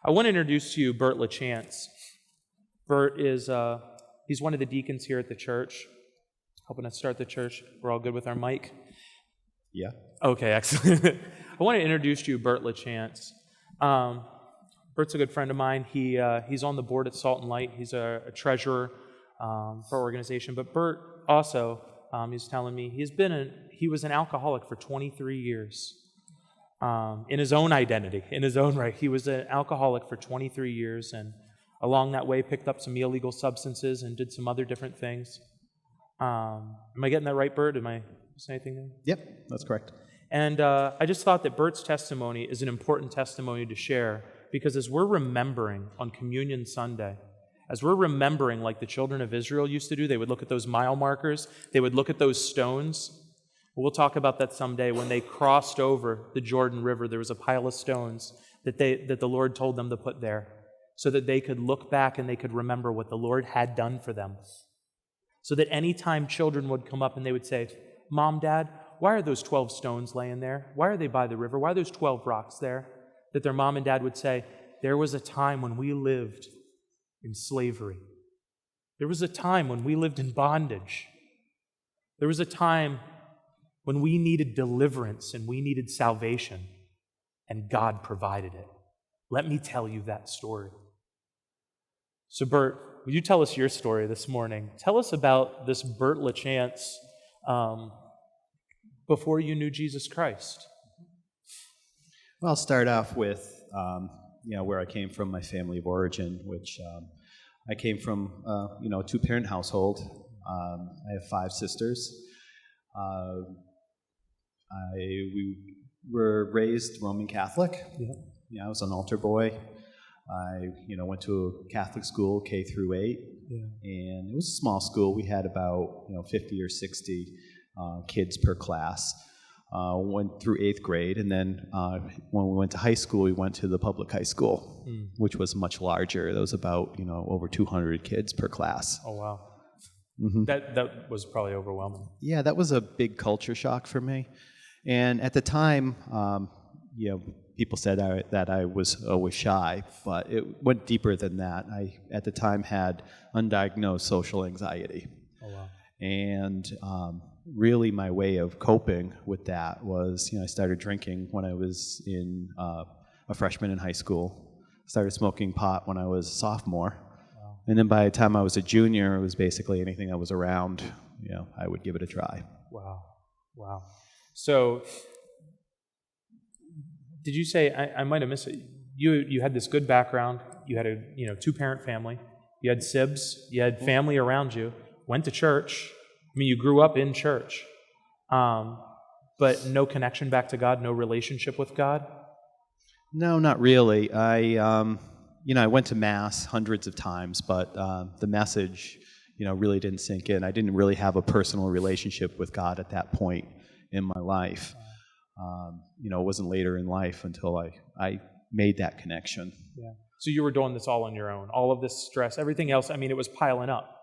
I want to introduce to you Bert LaChance. Bert is, he's one of the deacons here at the church, helping us start the church. We're all good with our mic? Yeah. Okay, excellent. I want to introduce to you Bert LaChance. Bert's a good friend of mine. He's on the board at Salt and Light. He's a treasurer for our organization. But Bert also, he's telling me, he was an alcoholic for 23 years. In his own identity, in his own right. He was an alcoholic for 23 years, and along that way picked up some illegal substances and did some other different things. Am I getting that right, Bert? Am I saying anything there? Yep, that's correct. And I just thought that Bert's testimony is an important testimony to share, because as we're remembering on Communion Sunday, as we're remembering like the children of Israel used to do, they would look at those mile markers, they would look at those stones. We'll talk about that someday. When they crossed over the Jordan River, there was a pile of stones that the Lord told them to put there so that they could look back and they could remember what the Lord had done for them. So that any time children would come up and they would say, "Mom, Dad, why are those 12 stones laying there? Why are they by the river? Why are those 12 rocks there?" That their mom and dad would say, "There was a time when we lived in slavery. There was a time when we lived in bondage. There was a time when we needed deliverance and we needed salvation, and God provided it. Let me tell you that story." So Bert, would you tell us your story this morning? Tell us about this Bert LaChance before you knew Jesus Christ. Well, I'll start off with where I came from, my family of origin, which I came from a two-parent household. I have 5 sisters. We were raised Roman Catholic. Yeah. I was an altar boy. I went to a Catholic school, K through 8, and it was a small school. We had about 50 or 60 kids per class. Went through 8th grade, and then when we went to high school, we went to the public high school, which was much larger. There was about over 200 kids per class. Oh wow. Mm-hmm. That was probably overwhelming. Yeah, that was a big culture shock for me. And at the time, people said that I was always shy, but it went deeper than that. I, at the time, had undiagnosed social anxiety. Oh, wow. And really my way of coping with that was, I started drinking when I was a freshman in high school. Started smoking pot when I was a sophomore. Wow. And then by the time I was a junior, it was basically anything that was around, I would give it a try. Wow. So, did you say, I might have missed it, you had this good background, you had a 2-parent family, you had sibs, you had family around you, went to church, you grew up in church, but no connection back to God, no relationship with God? No, not really. I went to Mass hundreds of times, but the message, really didn't sink in. I didn't really have a personal relationship with God at that point in my life. It wasn't later in life until I made that connection. Yeah. So you were doing this all on your own, all of this stress, everything else, it was piling up.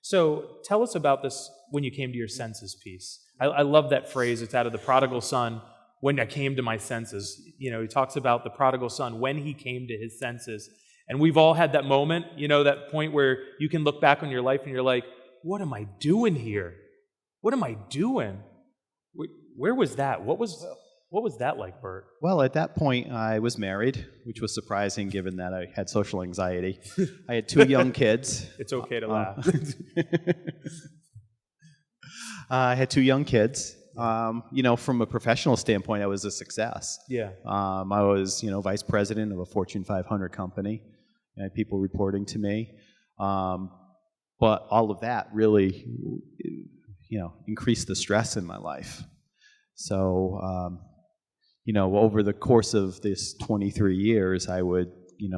So tell us about this when you came to your senses piece. I love that phrase. It's out of the prodigal son, when I came to my senses. He talks about the prodigal son when he came to his senses. And we've all had that moment, that point where you can look back on your life and you're like, what am I doing here? What am I doing? Where was that? What was that like, Bert? Well, at that point, I was married, which was surprising given that I had social anxiety. I had 2 young kids. It's okay to laugh. I had 2 young kids. From a professional standpoint, I was a success. Yeah. I was, vice president of a Fortune 500 company. I had people reporting to me. But all of that really, increased the stress in my life. So, over the course of this 23 years, I would,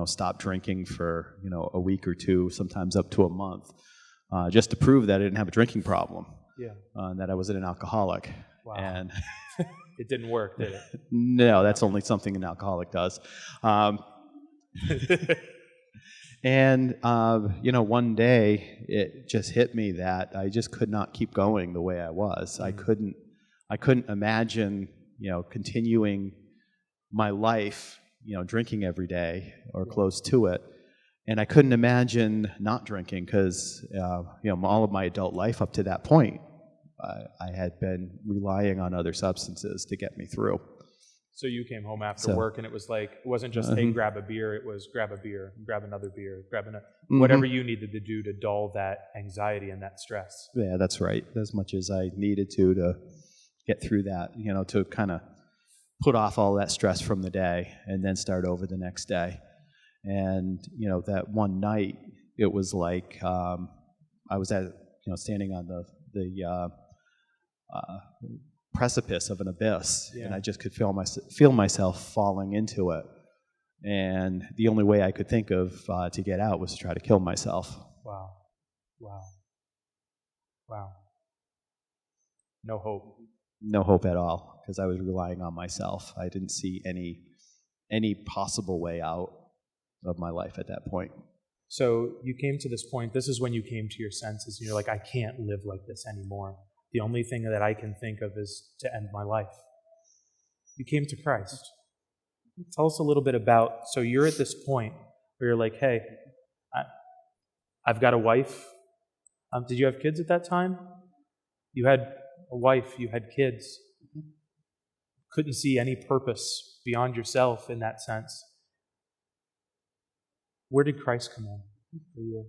stop drinking for, a week or 2, sometimes up to a month, just to prove that I didn't have a drinking problem. Yeah. That I wasn't an alcoholic. Wow. And it didn't work, did it? No, that's only something an alcoholic does. And, one day it just hit me that I just could not keep going the way I was. I couldn't imagine, continuing my life, drinking every day or close to it. And I couldn't imagine not drinking because, all of my adult life up to that point, I had been relying on other substances to get me through. So you came home after work, and it was like, it wasn't just, hey, grab a beer. It was grab a beer, grab another beer, grab another, whatever you needed to do to dull that anxiety and that stress. Yeah, that's right. As much as I needed to get through that, to kind of put off all that stress from the day and then start over the next day. And, that one night, it was like I was standing on the precipice of an abyss, and I just could feel myself falling into it. And the only way I could think of to get out was to try to kill myself. Wow. No hope. No hope at all, because I was relying on myself. I didn't see any possible way out of my life at that point. So you came to this point. This is when you came to your senses, and you're like, I can't live like this anymore. The only thing that I can think of is to end my life. You came to Christ. Tell us a little bit about, so you're at this point where you're like, hey, I've got a wife. Did you have kids at that time? You had a wife, you had kids. Couldn't see any purpose beyond yourself in that sense. Where did Christ come in for you?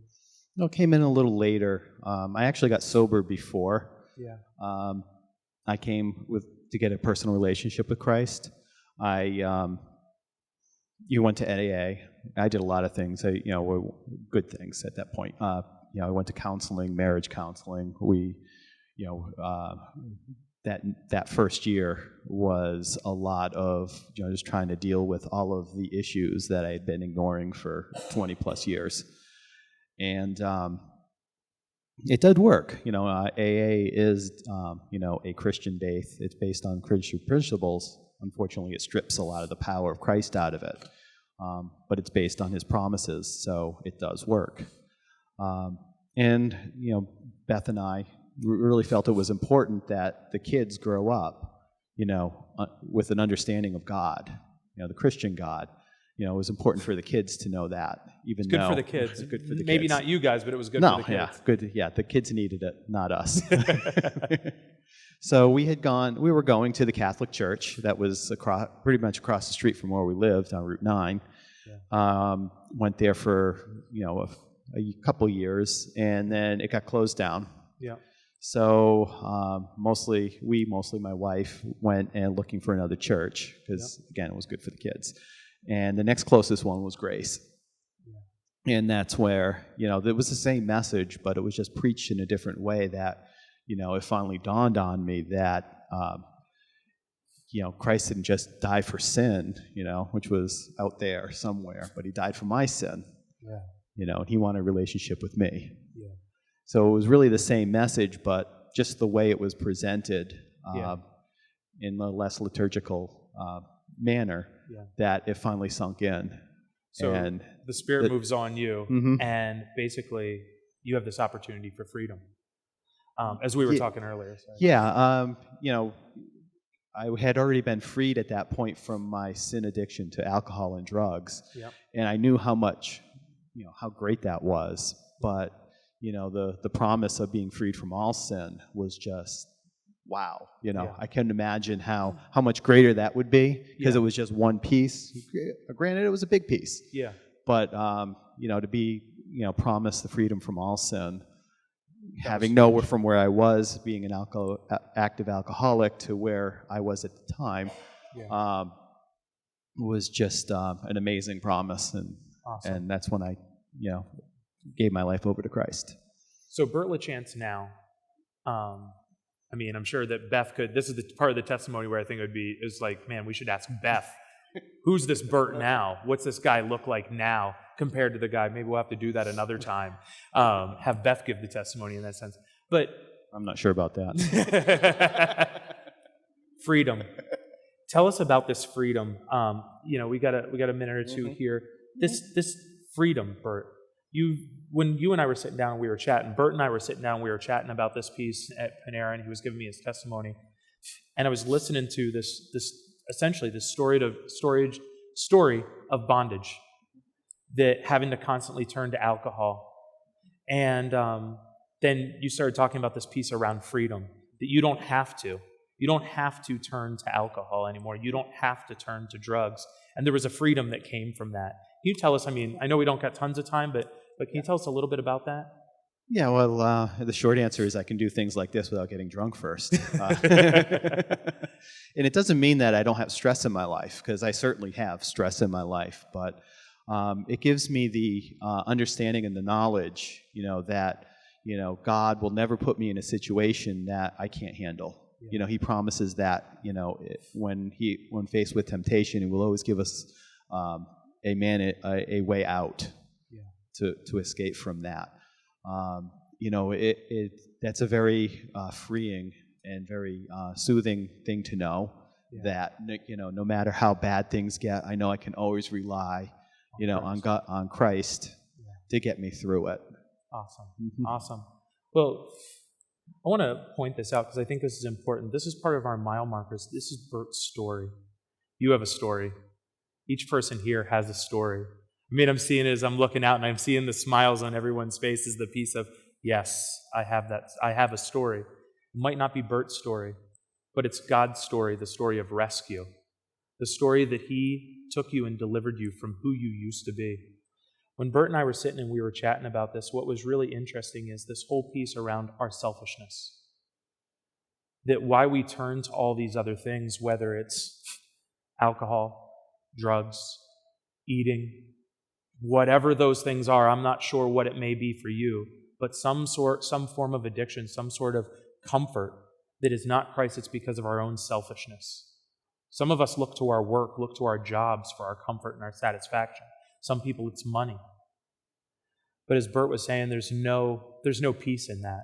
No, it came in a little later. I actually got sober before. Yeah. I came to get a personal relationship with Christ. You went to NAA. I did a lot of things. Were good things at that point. I went to counseling, marriage counseling. We, that first year was a lot of just trying to deal with all of the issues that I had been ignoring for 20 plus years, and it did work. AA is a Christian base. It's based on Christian principles. Unfortunately, it strips a lot of the power of Christ out of it, but it's based on His promises, so it does work. And Beth and I really felt it was important that the kids grow up, with an understanding of God, the Christian God. It was important for the kids to know that, even though... Good for the kids. Good for the kids. Maybe not you guys, but it was good for the kids. Yeah, good. Yeah, the kids needed it, not us. So we were going to the Catholic church that was pretty much across the street from where we lived on Route 9. Yeah. Went there for, a couple years, and then it got closed down. Yeah. So mostly my wife went and looking for another church because, again, it was good for the kids. And the next closest one was Grace. Yeah. And that's where, it was the same message, but it was just preached in a different way that, it finally dawned on me that, Christ didn't just die for sin, which was out there somewhere, but He died for my sin. Yeah. And He wanted a relationship with me. Yeah. So it was really the same message, but just the way it was presented in a less liturgical manner, that it finally sunk in. So and the Spirit moves on you, and basically you have this opportunity for freedom, as we were talking earlier. So. Yeah, I had already been freed at that point from my sin addiction to alcohol and drugs, and I knew how much, how great that was, but the promise of being freed from all sin was just, wow. I couldn't imagine how much greater that would be, because it was just one piece. Granted, it was a big piece. Yeah. But, to be, promised the freedom from all sin, having nowhere from where I was, being an active alcoholic, to where I was at the time, was just an amazing promise. Awesome. And that's when I, gave my life over to Christ. So Bert LaChance now, I'm sure that Beth could, this is the part of the testimony where I think is like, man, we should ask Beth, who's this Bert now? What's this guy look like now compared to the guy? Maybe we'll have to do that another time. Have Beth give the testimony in that sense. But I'm not sure about that. Freedom. Tell us about this freedom. We got a minute or two here. This freedom, Bert. When you and I were sitting down and we were chatting, Bert and I were sitting down and we were chatting about this piece at Panera, and he was giving me his testimony. And I was listening to this essentially this story story of bondage, that having to constantly turn to alcohol. And then you started talking about this piece around freedom, that you don't have to. You don't have to turn to alcohol anymore. You don't have to turn to drugs. And there was a freedom that came from that. Can you tell us, I know we don't got tons of time, but can you tell us a little bit about that? Yeah, well, the short answer is I can do things like this without getting drunk first. And it doesn't mean that I don't have stress in my life, because I certainly have stress in my life, but it gives me the understanding and the knowledge, that, God will never put me in a situation that I can't handle. Yeah. He promises that, when faced with temptation, He will always give us a way out, yeah, to escape from that. That's a very freeing and very soothing thing to know, yeah, that, no matter how bad things get, I know I can always rely, on God, on Christ, yeah, to get me through it. Awesome. Mm-hmm. Awesome. Well, I want to point this out because I think this is important. This is part of our mile markers. This is Bert's story. You have a story. Each person here has a story. I'm seeing it as I'm looking out, and I'm seeing the smiles on everyone's faces, the piece of, yes, I have that. I have a story. It might not be Bert's story, but it's God's story, the story of rescue, the story that He took you and delivered you from who you used to be. When Bert and I were sitting and we were chatting about this, what was really interesting is this whole piece around our selfishness. That why we turn to all these other things, whether it's alcohol, drugs, eating, whatever those things are, I'm not sure what it may be for you, but some form of addiction, some sort of comfort that is not Christ, it's because of our own selfishness. Some of us look to our work, look to our jobs for our comfort and our satisfaction. Some people, it's money. But as Bert was saying, there's no peace in that.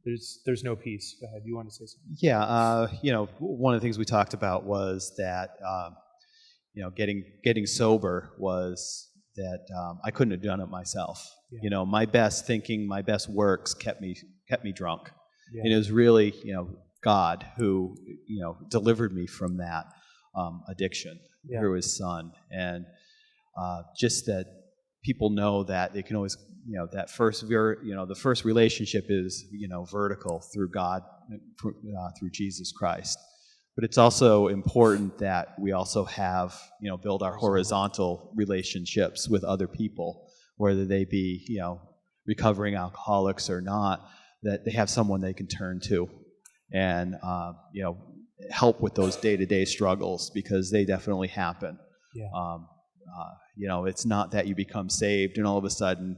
There's no peace. Go ahead. You want to say something? Yeah. One of the things we talked about was that, getting sober was that I couldn't have done it myself. Yeah. My best thinking, my best works kept me drunk. Yeah. And it was really, God who, delivered me from that addiction, yeah, through His Son. And just that people know that they can always, that the first relationship is, vertical through God, through Jesus Christ. But it's also important that we also have, build our horizontal relationships with other people, whether they be, recovering alcoholics or not, that they have someone they can turn to and, help with those day-to-day struggles, because they definitely happen. Yeah. It's not that you become saved and all of a sudden,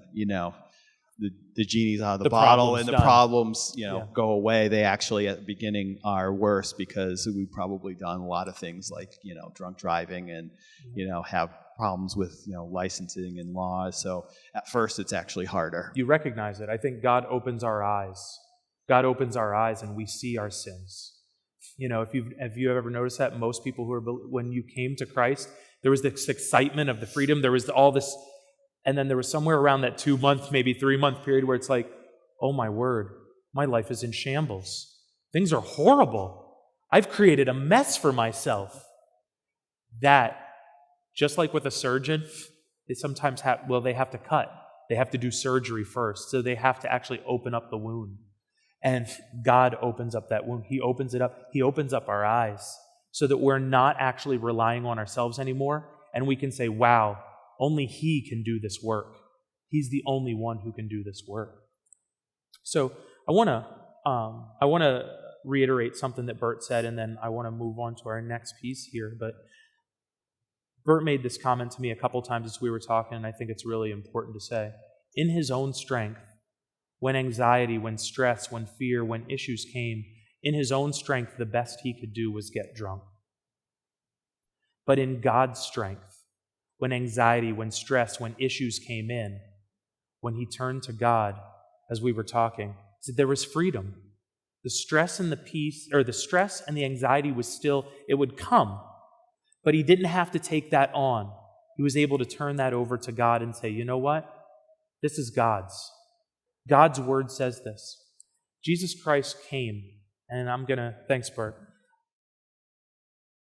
the genie's out of the bottle and the problems, go away. They actually at the beginning are worse because we've probably done a lot of things like, drunk driving and, have problems with, licensing and laws. So at first it's actually harder. You recognize it. I think God opens our eyes. God opens our eyes and we see our sins. If you've ever noticed that, most people when you came to Christ, there was this excitement of the freedom. There was all this, and then there was somewhere around that 2-month, maybe 3-month period where it's like, oh my word, my life is in shambles. Things are horrible. I've created a mess for myself. That, just like with a surgeon, they sometimes have to cut. They have to do surgery first. So they have to actually open up the wound. And God opens up that wound. He opens it up. He opens up our eyes so that we're not actually relying on ourselves anymore. And we can say, wow, only He can do this work. He's the only one who can do this work. So I want to reiterate something that Bert said, and then I want to move on to our next piece here. But Bert made this comment to me a couple times as we were talking, and I think it's really important to say. In his own strength, when anxiety, when stress, when fear, when issues came, in his own strength, the best he could do was get drunk. But in God's strength, when anxiety, when stress, when issues came in, when he turned to God, as we were talking, there was freedom. The stress and the stress and the anxiety was still, it would come, but he didn't have to take that on. He was able to turn that over to God and say, you know what? This is God's. God's word says this. Jesus Christ came, and thanks, Bert.